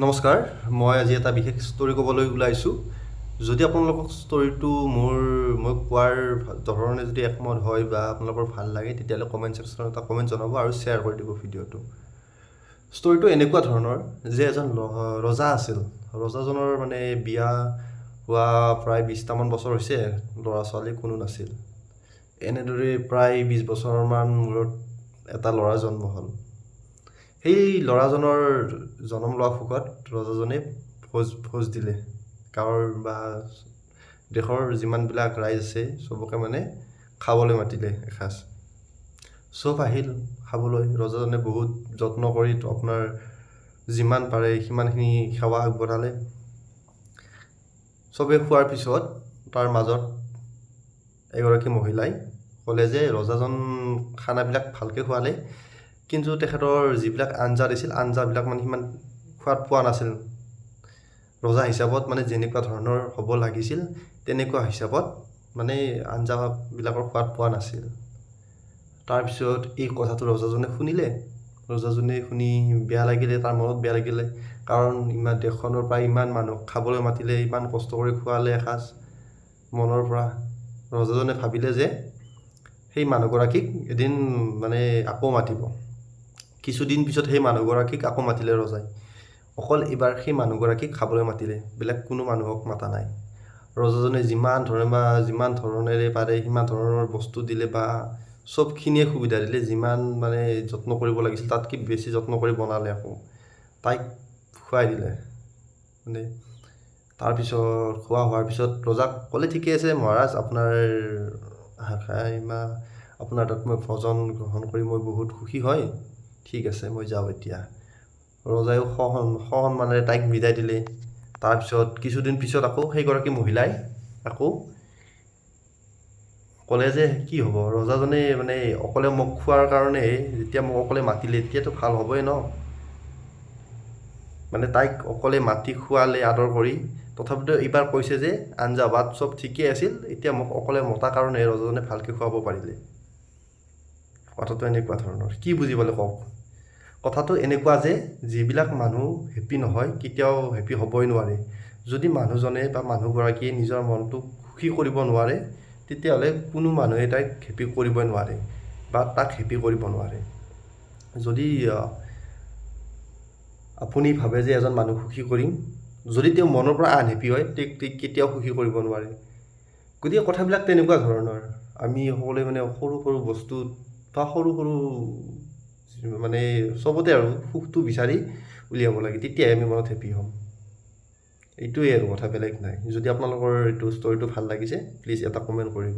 নমস্কাৰ, মই আজি এটা বিশেষ ষ্টৰী ক'বলৈ ওলাইছোঁ। যদি আপোনালোকক ষ্টৰীটো মই কোৱাৰ ধৰণে যদি একমত হয় বা আপোনালোকৰ ভাল লাগে, তেতিয়াহ'লে কমেণ্ট ছেকশ্যনত এটা কমেণ্ট জনাব আৰু শ্বেয়াৰ কৰি দিব ভিডিঅ'টো। ষ্টৰীটো এনেকুৱা ধৰণৰ যে এজন ৰজা আছিল। ৰজাজনৰ মানে বিয়া হোৱা প্ৰায় 20টামান বছৰ হৈছে, ল'ৰা ছোৱালী কোনো নাছিল। এনেদৰে প্ৰায় 20 বছৰমান মূৰত এটা ল'ৰা জন্ম হ'ল। সেই ল'ৰাজনৰ জন্ম লোৱা সুখত ৰজাজনে ভোজ দিলে। গাঁৱৰ বা দেশৰ যিমানবিলাক ৰাইজ আছে চবকে মানে খাবলৈ মাতিলে এসাঁজ। চব আহিল খাবলৈ। ৰজাজনে বহুত যত্ন কৰি আপোনাৰ যিমান পাৰে সিমানখিনি সেৱা আগবঢ়ালে। চবে খোৱাৰ পিছত তাৰ মাজত এগৰাকী মহিলাই ক'লে যে ৰজাজন খানাবিলাক ভালকৈ খোৱালে, কিন্তু তেখেতৰ যিবিলাক আঞ্জা দিছিল আঞ্জাবিলাক মানে সিমান সোৱাদ পোৱা নাছিল। ৰজা হিচাপত মানে যেনেকুৱা ধৰণৰ হ'ব লাগিছিল তেনেকুৱা হিচাপত মানে আঞ্জাবিলাকৰ সোৱাদ পোৱা নাছিল। তাৰপিছত এই কথাটো ৰজাজনে শুনিলে। ৰজাজনে শুনি বেয়া লাগিলে, তাৰ মনত বেয়া লাগিলে, কাৰণ দেশখনৰ পৰা ইমান মানুহ খাবলৈ মাতিলে, ইমান কষ্ট কৰি খোৱালে এসাঁজ। মনৰ পৰা ৰজাজনে ভাবিলে যে সেই মানুহগৰাকীক এদিন মানে আকৌ মাতিব। কিছুদিন পিছত সেই মানুহগৰাকীক আকৌ মাতিলে ৰজাই। অকল এইবাৰ সেই মানুহগৰাকীক খাবলৈ মাতিলে, বেলেগ কোনো মানুহক মাতা নাই। ৰজাজনে যিমান ধৰণেৰে পাৰে সিমান ধৰণৰ বস্তু দিলে বা চবখিনিয়ে সুবিধা দিলে। যিমান মানে যত্ন কৰিব লাগিছিল তাতকৈ বেছি যত্ন কৰি বনালে, আকৌ তাইক খুৱাই দিলে। মানে তাৰপিছত খোৱা হোৱাৰ পিছত ৰজাক ক'লে, ঠিকে আছে মহাৰাজ, আপোনাৰ তাত মই ভোজন গ্ৰহণ কৰি মই বহুত সুখী হয়, ঠিক আছে মই যাওঁ এতিয়া। ৰজাইও সসন্মানেৰে তাইক বিদায় দিলে। তাৰপিছত কিছুদিন পিছত আকৌ সেইগৰাকী মহিলাই আকৌ ক'লে যে কি হ'ব, ৰজাজনে মানে অকলে মোক খোৱাৰ কাৰণে যেতিয়া মোক অকলে মাতিলে তেতিয়াতো ভাল হ'বই ন। মানে তাইক অকলে মাতি খোৱালে আদৰ কৰি, তথাপিতো এইবাৰ কৈছে যে আঞ্জা ভাত চব ঠিকেই আছিল, এতিয়া মোক অকলে মতাৰ কাৰণে ৰজাজনে ভালকৈ খুৱাব পাৰিলে। কথাটো এনেকুৱা ধৰণৰ। কি বুজি পালে কওক? কথাটো এনেকুৱা যে যিবিলাক মানুহ হেপী নহয় কেতিয়াও হেপী হ'বই নোৱাৰে। যদি মানুহজনে বা মানুহগৰাকীয়ে নিজৰ মনটোক সুখী কৰিব নোৱাৰে, তেতিয়াহ'লে কোনো মানুহে তাইক হেপী কৰিবই নোৱাৰে বা তাক হেপী কৰিব নোৱাৰে। যদি আপুনি ভাবে যে এজন মানুহ সুখী কৰিম, যদি তেওঁ মনৰ পৰা আনহেপী হয়, তেওঁক কেতিয়াও সুখী কৰিব নোৱাৰে। গতিকে কথাবিলাক তেনেকুৱা ধৰণৰ। আমি সকলোৱে মানে সৰু সৰু বস্তুত বা সৰু মানে চবতে আৰু সুখটো বিচাৰি উলিয়াব লাগে, তেতিয়াহে আমি মনত হেপী হ'ম। এইটোৱেই আৰু কথা, বেলেগ নাই। যদি আপোনালোকৰ এইটো ষ্টৰীটো ভাল লাগিছে প্লিজ এটা কমেণ্ট কৰিব।